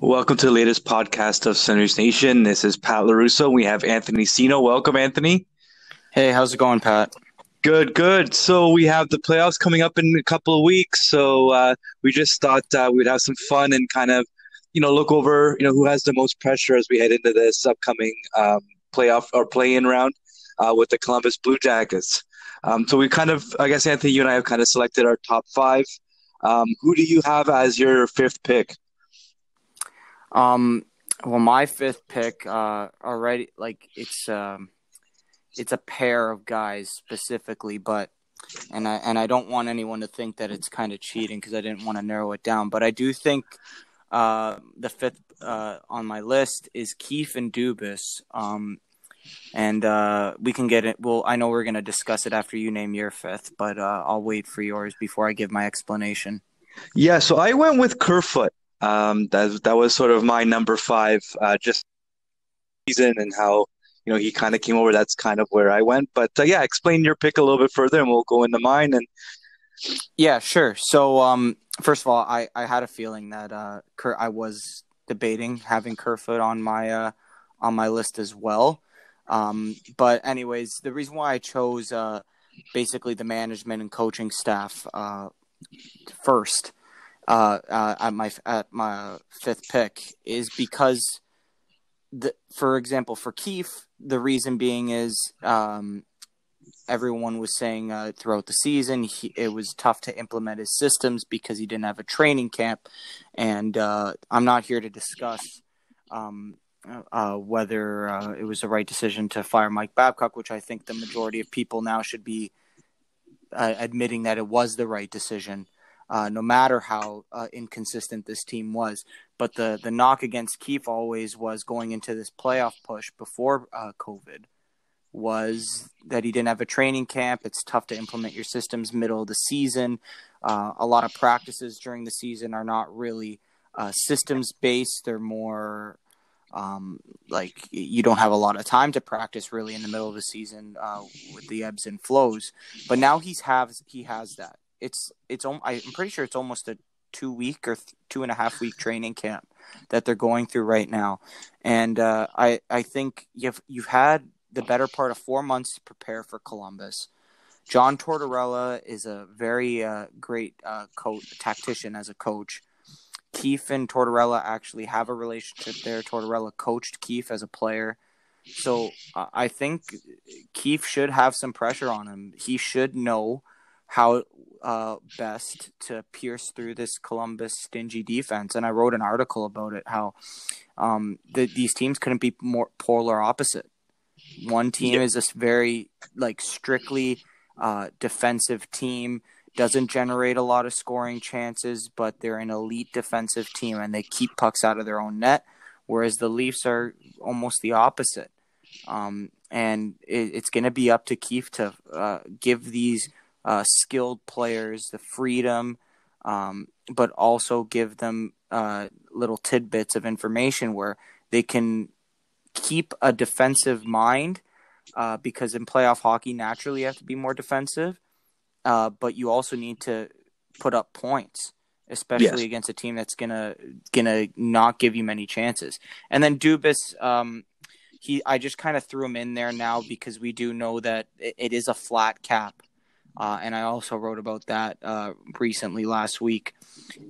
Welcome to the latest podcast of Senators Nation. This is Pat LaRusso. We have Anthony Sino. Welcome, Anthony. Hey, how's it going, Pat? Good, good. So we have the playoffs coming up in a couple of weeks. So we just thought we'd have some fun and kind of, look over, who has the most pressure as we head into this upcoming playoff or play-in round with the Columbus Blue Jackets. So we kind of, I guess, Anthony, you and I have kind of selected our top five. Who do you have as your fifth pick? Um, well, my fifth pick, already, it's a pair of guys specifically, but and I don't want anyone to think that it's kind of cheating because I didn't want to narrow it down, but I do think the fifth on my list is Keefe and Dubas. And we can get it. Well, I know we're going to discuss it after you name your fifth, but I'll wait for yours before I give my explanation. Yeah, so I went with Kerfoot. That was sort of my number five, just season and how he kind of came over. That's kind of where I went. But yeah, explain your pick a little bit further, and we'll go into mine. And Yeah, sure. So, first of all, I had a feeling that I was debating having Kerfoot on my list as well. But anyways, the reason why I chose basically the management and coaching staff first at my fifth pick is because for example, for Keefe, the reason being is everyone was saying throughout the season it was tough to implement his systems because he didn't have a training camp, and I'm not here to discuss whether it was the right decision to fire Mike Babcock, which I think the majority of people now should be admitting that it was the right decision, no matter how inconsistent this team was. But the knock against Keefe always was going into this playoff push before COVID was that he didn't have a training camp. It's tough to implement your systems middle of the season. A lot of practices during the season are not really systems based. They're more like you don't have a lot of time to practice really in the middle of the season with the ebbs and flows. But now he has that. I'm pretty sure it's almost a 2 week or 2.5 week training camp that they're going through right now. And I think you've had the better part of 4 months to prepare for Columbus. John Tortorella is a very great tactician as a coach. Keefe and Tortorella actually have a relationship there. Tortorella coached Keefe as a player. So I think Keefe should have some pressure on him. He should know how best to pierce through this Columbus stingy defense. And I wrote an article about it, how these teams couldn't be more polar opposite. One team is this very strictly defensive team, doesn't generate a lot of scoring chances, but they're an elite defensive team and they keep pucks out of their own net, whereas the Leafs are almost the opposite. And it's going to be up to Keefe to give these skilled players the freedom, but also give them little tidbits of information where they can keep a defensive mind, because in playoff hockey, naturally you have to be more defensive, but you also need to put up points, especially against a team that's gonna not give you many chances. And then Dubas, I just kind of threw him in there now because we do know that it is a flat cap, and I also wrote about that recently last week.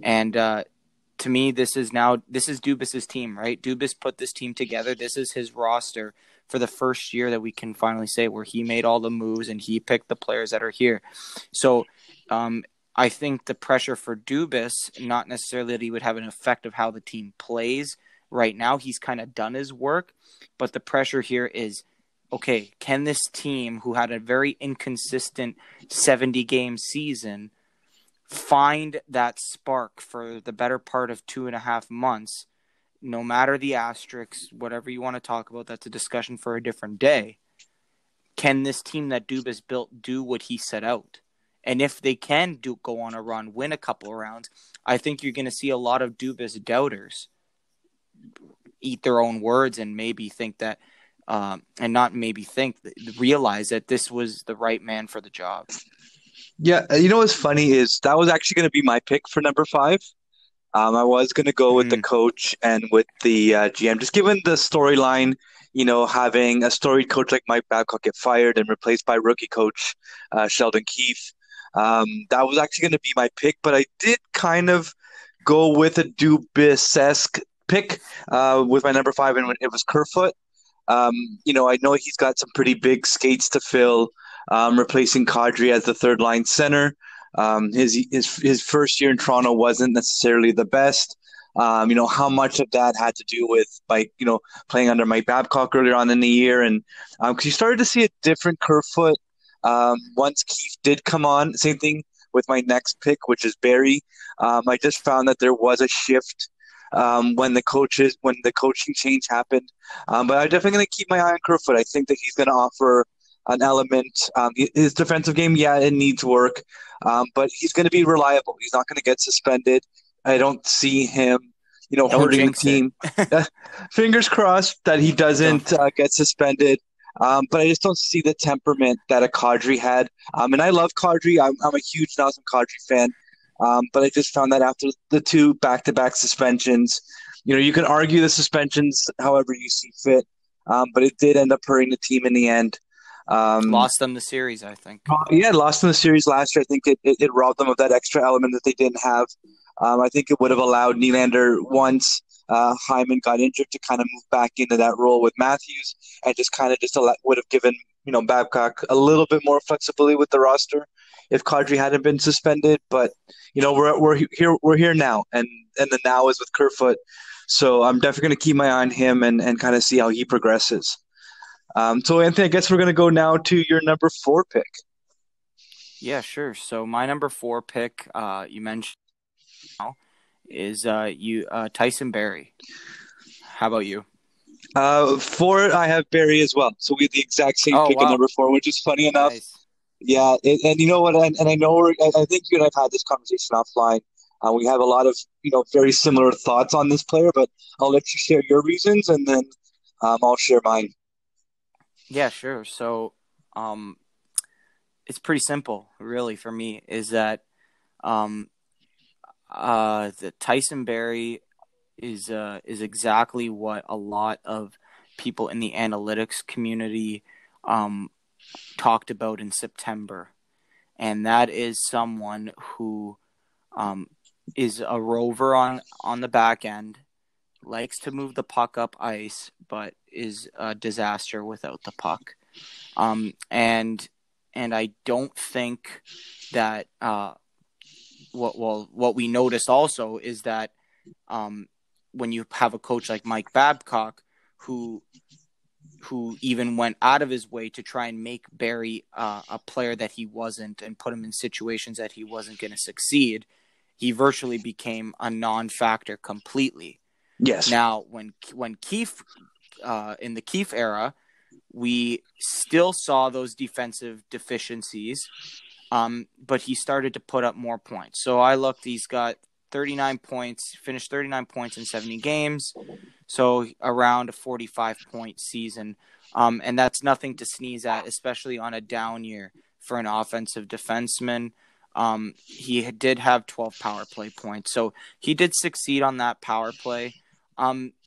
And to me, this is Dubas's team, right? Dubas put this team together. This is his roster for the first year that we can finally say where he made all the moves and he picked the players that are here. So I think the pressure for Dubas, not necessarily that he would have an effect of how the team plays right now. He's kind of done his work, but the pressure here is, okay, can this team, who had a very inconsistent 70-game season, find that spark for the better part of 2.5 months, no matter the asterisks, whatever you want to talk about, that's a discussion for a different day. Can this team that Dubas built do what he set out? And if they can go on a run, win a couple of rounds, I think you're going to see a lot of Dubas doubters eat their own words and maybe think that, realize that this was the right man for the job. yeah, you know what's funny is that was actually going to be my pick for number five. I was going to go with the Mm. coach and with the GM, just given the storyline, having a storied coach like Mike Babcock get fired and replaced by rookie coach Sheldon Keefe. That was actually going to be my pick, but I did kind of go with a Dubisesque pick with my number five, and it was Kerfoot. Um, I know he's got some pretty big skates to fill, replacing Kadri as the third line center. His first year in Toronto wasn't necessarily the best. How much of that had to do with playing under Mike Babcock earlier on in the year, and because you started to see a different Kerfoot once Keith did come on. Same thing with my next pick, which is Barry. I just found that there was a shift when the coaching change happened. But I'm definitely going to keep my eye on Kerfoot. I think that he's going to offer an element. His defensive game, yeah, it needs work, but he's going to be reliable. He's not going to get suspended. I don't see him, Don't hurting the jinx it. team. Fingers crossed that he Don't. doesn't get suspended. But I just don't see the temperament that a Kadri had. And I love Kadri. I'm a huge Nazem Kadri fan. But I just found that after the two back-to-back suspensions, you can argue the suspensions however you see fit, but it did end up hurting the team in the end. Um, Lost them the series, I think. yeah, lost in the series last year. I think it robbed them of that extra element that they didn't have. I think it would have allowed Nylander once Hyman got injured to kind of move back into that role with Matthews, and just kind of would have given Babcock a little bit more flexibility with the roster if Kadri hadn't been suspended. But we're here now, and the now is with Kerfoot. So I'm definitely going to keep my eye on him and kind of see how he progresses. So Anthony, I guess we're going to go now to your number four pick. Yeah, sure. So my number 4 pick, you mentioned now, is Tyson Barrie. How about you? Four, I have Barry as well. So we have the exact same Oh pick at wow, number four, which is funny enough. nice. Yeah, and you know what? And I know I think you and I've had this conversation offline. We have a lot of very similar thoughts on this player, but I'll let you share your reasons, and then I'll share mine. Yeah, sure. So, um, it's pretty simple, really, for me. Is that um, the Tyson Barrie is exactly what a lot of people in the analytics community um, talked about in September, and that is someone who um, is a rover on the back end, likes to move the puck up ice, but is a disaster without the puck. And I don't think that what we noticed also is that um, when you have a coach like Mike Babcock who even went out of his way to try and make Barry a player that he wasn't and put him in situations that he wasn't going to succeed, he virtually became a non-factor completely. Yes. Now, when Keefe in the Keefe era, we still saw those defensive deficiencies, but he started to put up more points. So I looked; he's got 39 points, finished 39 points in 70 games, so around a 45-point season, and that's nothing to sneeze at, especially on a down year for an offensive defenseman. He did have 12 power play points, so he did succeed on that power play.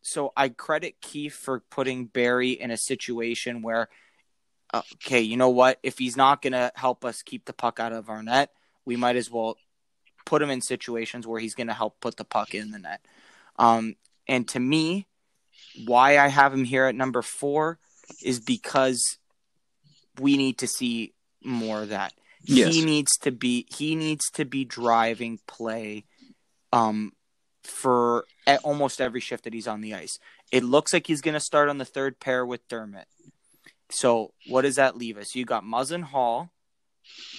So I credit Keefe for putting Barry in a situation where, okay, you know what? If he's not going to help us keep the puck out of our net, we might as well put him in situations where he's going to help put the puck in the net. And to me, why I have him here at number 4 is because we need to see more of that. He Yes. needs to be driving play for almost every shift that he's on the ice. It looks like he's going to start on the third pair with Dermott. So what does that leave us? You got Muzzin Hall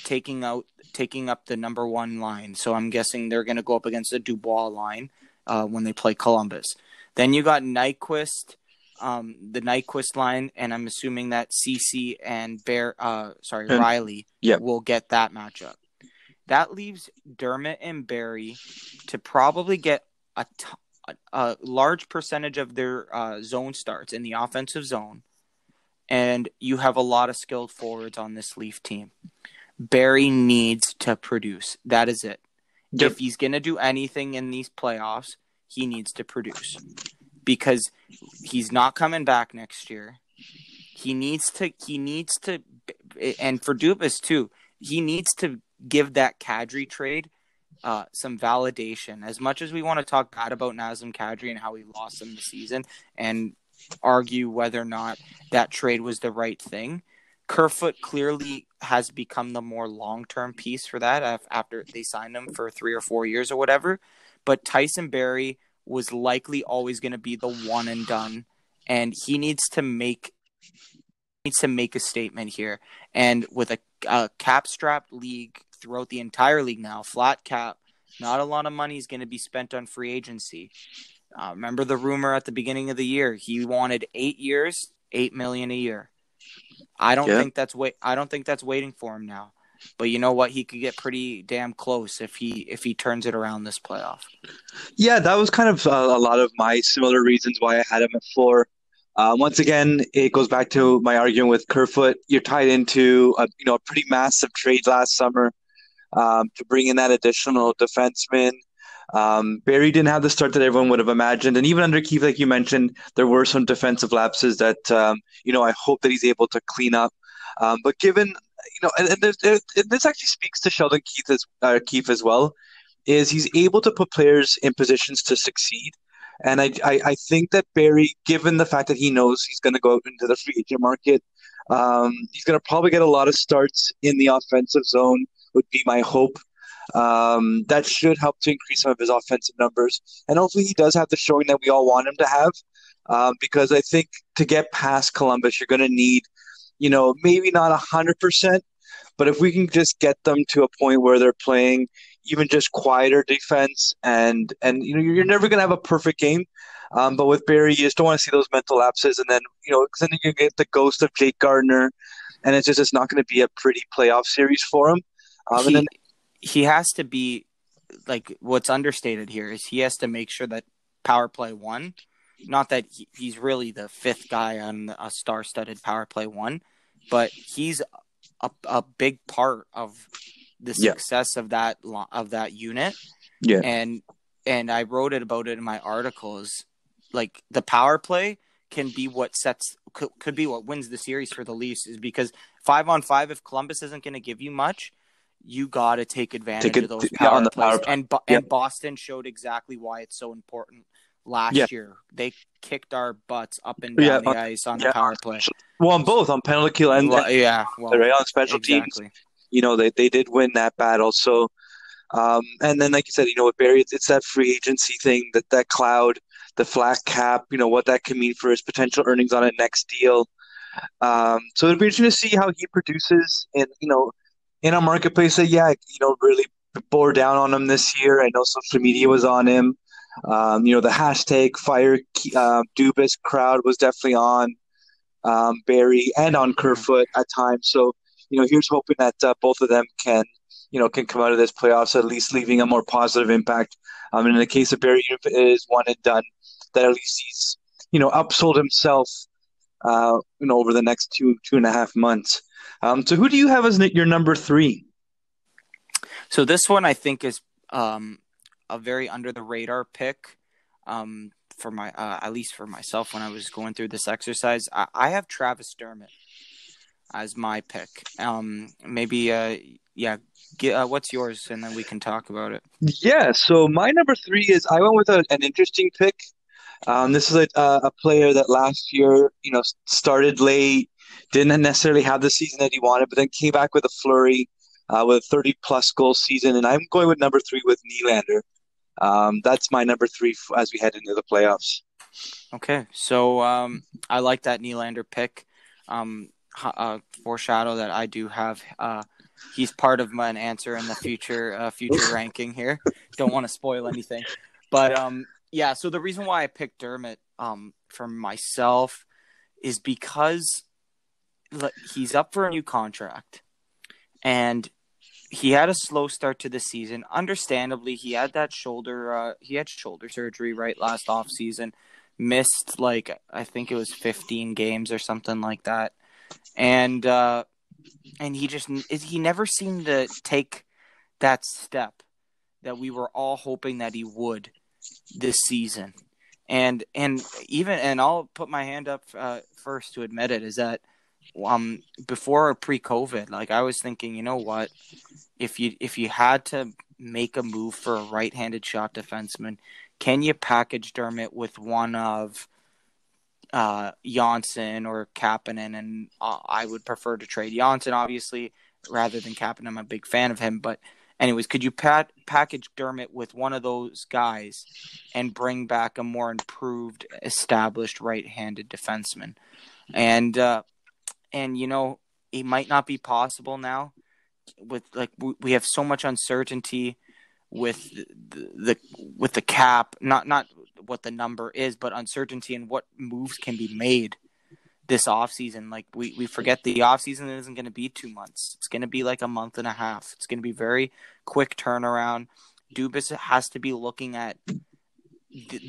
taking up the number 1 line. So I'm guessing they're going to go up against the Dubois line when they play Columbus. Then you got Nyquist, the Nyquist line, and I'm assuming that CC and And Riley yeah. will get that matchup. That leaves Dermott and Barrie to probably get a large percentage of their zone starts in the offensive zone, and you have a lot of skilled forwards on this Leaf team. Barrie needs to produce. That is it. Yep. If he's going to do anything in these playoffs, he needs to produce because he's not coming back next year. He needs to, and for Dubas too, he needs to give that Kadri trade some validation. As much as we want to talk bad about Nazem Kadri and how he lost him the season and argue whether or not that trade was the right thing, Kerfoot clearly has become the more long-term piece for that after they signed him for 3 or 4 years or whatever. But Tyson Barrie was likely always going to be the one and done, and he needs to make a statement here. And with a cap-strapped league throughout the entire league now, flat cap, not a lot of money is going to be spent on free agency. Remember the rumor at the beginning of the year? He wanted 8 years, $8 million a year. I don't think that's waiting for him now. But you know what? He could get pretty damn close if he turns it around this playoff. Yeah, that was kind of a lot of my similar reasons why I had him at 4. Once again, it goes back to my argument with Kerfoot. You're tied into a pretty massive trade last summer to bring in that additional defenseman. Barry didn't have the start that everyone would have imagined, and even under Keith, like you mentioned, there were some defensive lapses that I hope that he's able to clean up. But given and this actually speaks to Sheldon Keefe as well, is he's able to put players in positions to succeed. And I think that Barry, given the fact that he knows he's going to go into the free agent market, he's going to probably get a lot of starts in the offensive zone, would be my hope. That should help to increase some of his offensive numbers. And hopefully he does have the showing that we all want him to have, because I think to get past Columbus, you're going to need, maybe not 100%, but if we can just get them to a point where they're playing even just quieter defense, and you're never going to have a perfect game. But with Barry, you just don't want to see those mental lapses, and then then you get the ghost of Jake Gardiner, and it's not going to be a pretty playoff series for him. He has to be, like, what's understated here is he has to make sure that power play 1, not that he's really the 5th guy on a star-studded power play 1, but he's a big part of the success of that unit. Yeah. And I wrote about it in my articles. Like, the power play can be what could be what wins the series for the Leafs, is because 5-on-5, if Columbus isn't going to give you much, you got to take advantage of those power plays. And Boston showed exactly why it's so important last year. They kicked our butts up and down the ice on the power play. Well, on both, on penalty kill and on special teams. They did win that battle. So, and then like you said, with Barry, it's that free agency thing, that cloud, the flat cap, what that can mean for his potential earnings on a next deal. So it'll be interesting to see how he produces in a marketplace that, really bore down on him this year. I know social media was on him. The hashtag fire Dubas crowd was definitely on Barry and on Kerfoot at times. So, here's hoping that both of them can come out of this playoffs at least leaving a more positive impact. And in the case of Barry, if it is one and done, that at least he's, upsold himself, over the next 2.5 months. So who do you have as your number 3? So this one I think is a very under the radar pick for my at least for myself when I was going through this exercise. I have Travis Dermott as my pick. What's yours, and then we can talk about it. Yeah, so my number 3 is I went with an interesting pick. This is a player that last year, started late, didn't necessarily have the season that he wanted, but then came back with a flurry, with a 30-plus goal season, and I'm going with number 3 with Nylander. That's my number 3 as we head into the playoffs. Okay, so I like that Nylander pick. Foreshadow that I do have. He's part of an answer in the future ranking here. Don't want to spoil anything, but so the reason why I picked Dermott for myself is because he's up for a new contract, and he had a slow start to the season. Understandably, he had that shoulder surgery right last off season, missed I think it was 15 games or something like that, and he never seemed to take that step that we were all hoping that he would this season. And I'll put my hand up first to admit it, is that before or pre-COVID, like I was thinking, you know what, if you had to make a move for a right-handed shot defenseman, can you package Dermott with one of Janssen or Kapanen? And I would prefer to trade Janssen, obviously, rather than Kapanen. I'm a big fan of him, but anyways, could you package Dermott with one of those guys and bring back a more improved, established right-handed defenseman? And you know, it might not be possible now. With like we have so much uncertainty with the cap, not what the number is, but uncertainty in what moves can be made this offseason. Like we forget the offseason isn't going to be 2 months. It's going to be like a month and a half. It's going to be very quick turnaround. Dubas has to be looking at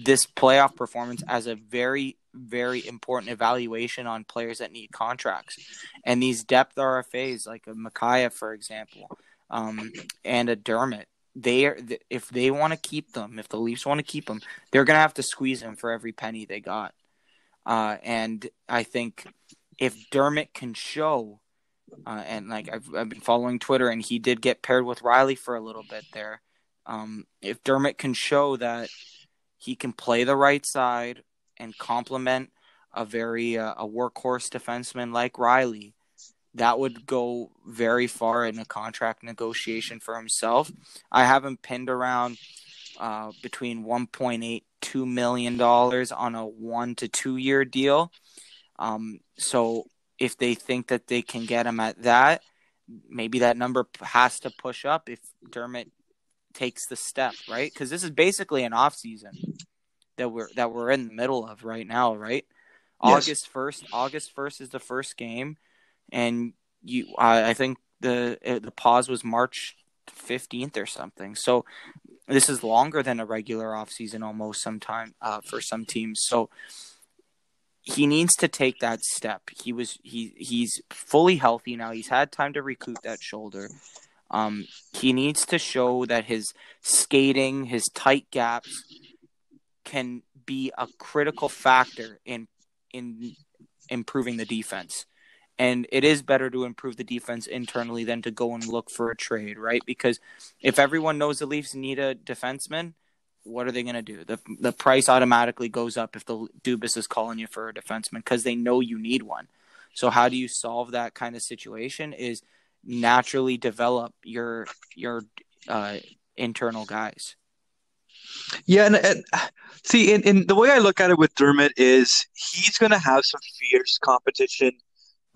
this playoff performance as a very, very important evaluation on players that need contracts. And these depth RFAs, like a Mikheyev, for example, and a Dermott, if they want to keep them, if the Leafs want to keep them, they're going to have to squeeze them for every penny they got. And I think if Dermott can show, and like I've been following Twitter, and he did get paired with Riley for a little bit there. If Dermott can show that he can play the right side and complement a very a workhorse defenseman like Riley, that would go very far in a contract negotiation for himself. I have him pinned around between $1.82 million on a 1 to 2 year deal. So if they think that they can get him at that, maybe that number has to push up if Dermott takes the step, right? Because this is basically an off season that we're in the middle of right now, right? Yes. August 1st is the first game, and I think the pause was March 15th or something. So this is longer than a regular off season almost sometime for some teams. So he needs to take that step. He's fully healthy now. He's had time to recoup that shoulder. He needs to show that his skating, his tight gaps, can be a critical factor in improving the defense. And it is better to improve the defense internally than to go and look for a trade, right? Because if everyone knows the Leafs need a defenseman, what are they going to do? The price automatically goes up if the Dubas is calling you for a defenseman because they know you need one. So how do you solve that kind of situation is naturally develop your internal guys. Yeah, and see, in the way I look at it with Dermott is he's going to have some fierce competition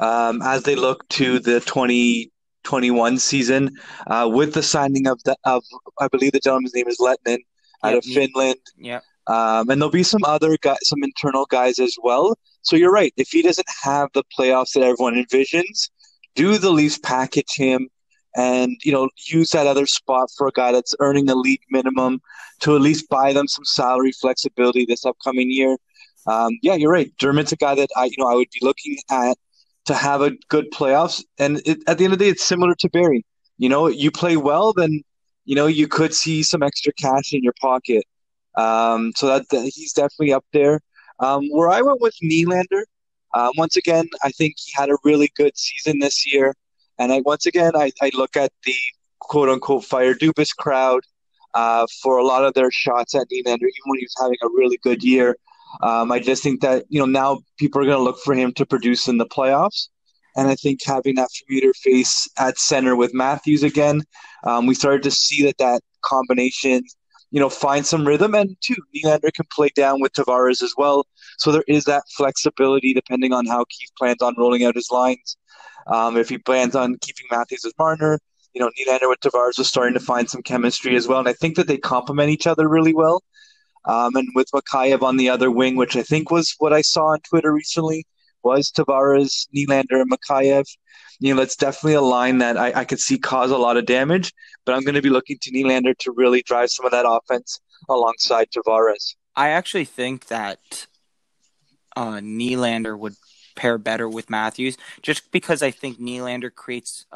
as they look to the 2021 season with the signing of I believe the gentleman's name is Lettinen out Yep. of Finland. Yep. And there'll be some other guys, some internal guys as well. So you're right. If he doesn't have the playoffs that everyone envisions, do the Leafs package him and use that other spot for a guy that's earning a league minimum to at least buy them some salary flexibility this upcoming year. Yeah, you're right. Dermott's a guy that I would be looking at to have a good playoffs. And at the end of the day, it's similar to Barry. You play well, then you could see some extra cash in your pocket. So that he's definitely up there. Where I went with Nylander, once again, I think he had a really good season this year. And once again, I look at the quote unquote fire Dubas crowd for a lot of their shots at Nylander, even when he was having a really good year. I just think that, now people are going to look for him to produce in the playoffs. And I think having that familiar face at center with Matthews again, we started to see that combination, find some rhythm. And two, Nylander can play down with Tavares as well. So there is that flexibility depending on how Keith plans on rolling out his lines. If he plans on keeping Matthews as Marner, Nylander with Tavares was starting to find some chemistry as well. And I think that they complement each other really well. And with Mikheyev on the other wing, which I think was what I saw on Twitter recently, was Tavares, Nylander, and Mikheyev. That's definitely a line that I could see cause a lot of damage, but I'm going to be looking to Nylander to really drive some of that offense alongside Tavares. I actually think that Nylander would pair better with Matthews, just because I think Nylander creates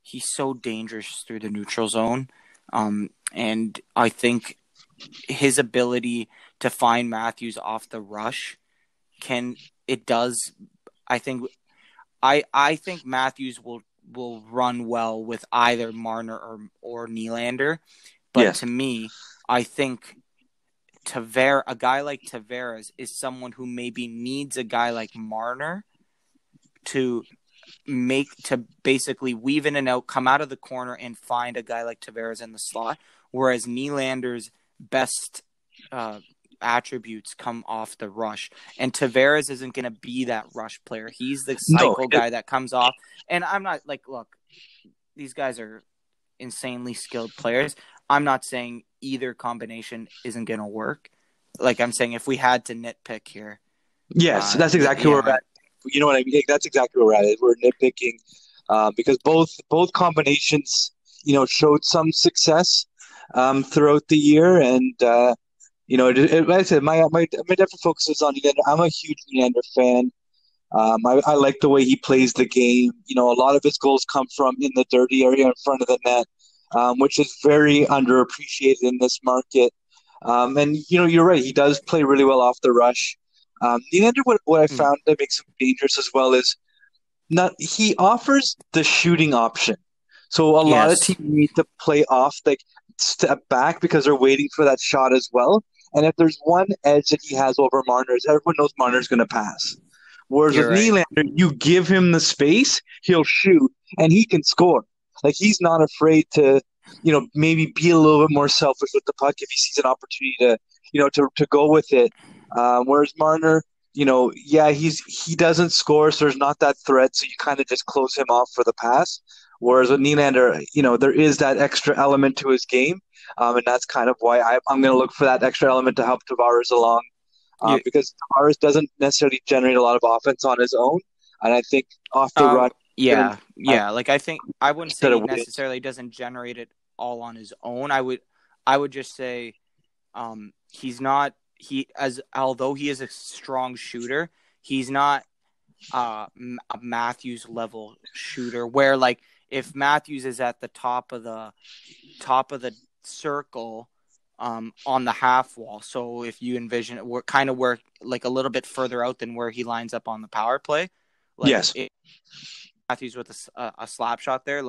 he's so dangerous through the neutral zone. And I think his ability to find Matthews off the rush it does. I think I think Matthews will run well with either Marner or Nylander. But Yes. to me, I think a guy like Tavares is someone who maybe needs a guy like Marner to basically weave in and out, come out of the corner, and find a guy like Tavares in the slot. Whereas Nylander's best attributes come off the rush, and Tavares isn't going to be that rush player. He's the No. cycle guy that comes off. And I'm not look, these guys are insanely skilled players. I'm not saying either combination isn't going to work. I'm saying if we had to nitpick here, Yes, that's exactly where we're yeah, at. You know what I mean? That's exactly where we're at. We're nitpicking because both combinations, showed some success throughout the year, and like I said, my different focus is on Nylander. I'm a huge Nylander fan. I like the way he plays the game. A lot of his goals come from in the dirty area in front of the net, which is very underappreciated in this market. And you're right. He does play really well off the rush. Nylander, what I found that makes him dangerous as well is not he offers the shooting option. So a lot of yes, teams need to play off, like step back because they're waiting for that shot as well. And if there's one edge that he has over Marner, is everyone knows Marner's going to pass. Whereas with you're right. Nylander, you give him the space, he'll shoot, and he can score. Like he's not afraid to, maybe be a little bit more selfish with the puck if he sees an opportunity to, to go with it. Whereas Marner, yeah, he doesn't score, so there's not that threat, so you kind of just close him off for the pass. Whereas with Nylander, there is that extra element to his game, and that's kind of why I'm going to look for that extra element to help Tavares along, You, because Tavares doesn't necessarily generate a lot of offense on his own, and I think off the run, yeah, uh, yeah. I think I wouldn't say instead he of waiting. necessarily doesn't generate it all on his own. I would just say, he's not although he is a strong shooter, he's not a Matthews level shooter where if Matthews is at the top of the circle on the half wall. So if you envision it, we're kind of where a little bit further out than where he lines up on the power play, Yes, Matthews with a slap shot there,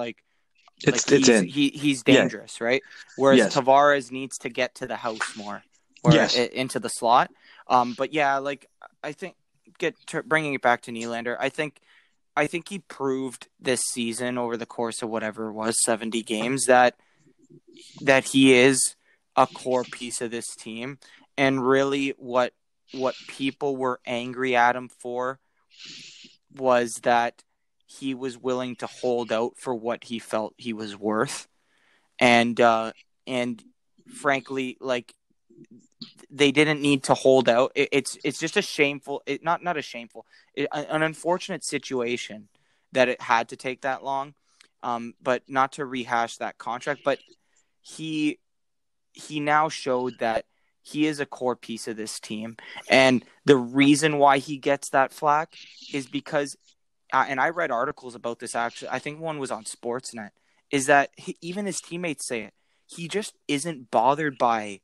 it's in. he's Yes, dangerous, right? Whereas yes, Tavares needs to get to the house more, or yes, into the slot. But yeah, I think bringing it back to Nylander, I think he proved this season over the course of whatever it was 70 games that he is a core piece of this team, and really what people were angry at him for was that he was willing to hold out for what he felt he was worth, and frankly, they didn't need to hold out. It's just a shameful, not a shameful, an unfortunate situation that it had to take that long. But not to rehash that contract, but he now showed that he is a core piece of this team, and the reason why he gets that flack is because, and I read articles about this actually. I think one was on Sportsnet. Is that even his teammates say it? He just isn't bothered by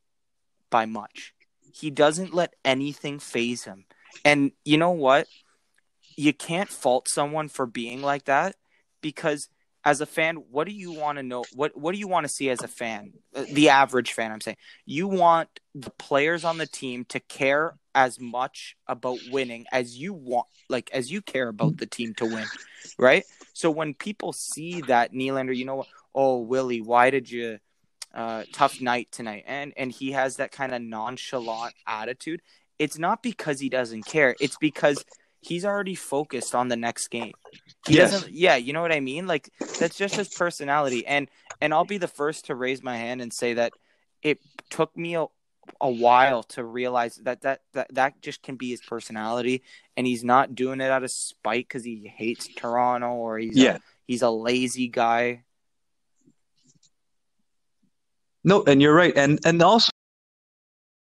much. He doesn't let anything phase him. And you know what? You can't fault someone for being like that, because as a fan, what do you want to know? What do you want to see as a fan? The average fan, I'm saying. You want the players on the team to care as much about winning as you want, as you care about the team to win, right? So when people see that Nylander, oh, Willie, why did you tough night tonight, and he has that kind of nonchalant attitude, it's not because he doesn't care. It's because he's already focused on the next game. He yes. doesn't, yeah, you know what I mean? That's just his personality. And I'll be the first to raise my hand and say that it took me a while to realize that just can be his personality, and he's not doing it out of spite because he hates Toronto, or Yeah. he's a lazy guy. No, and you're right. And also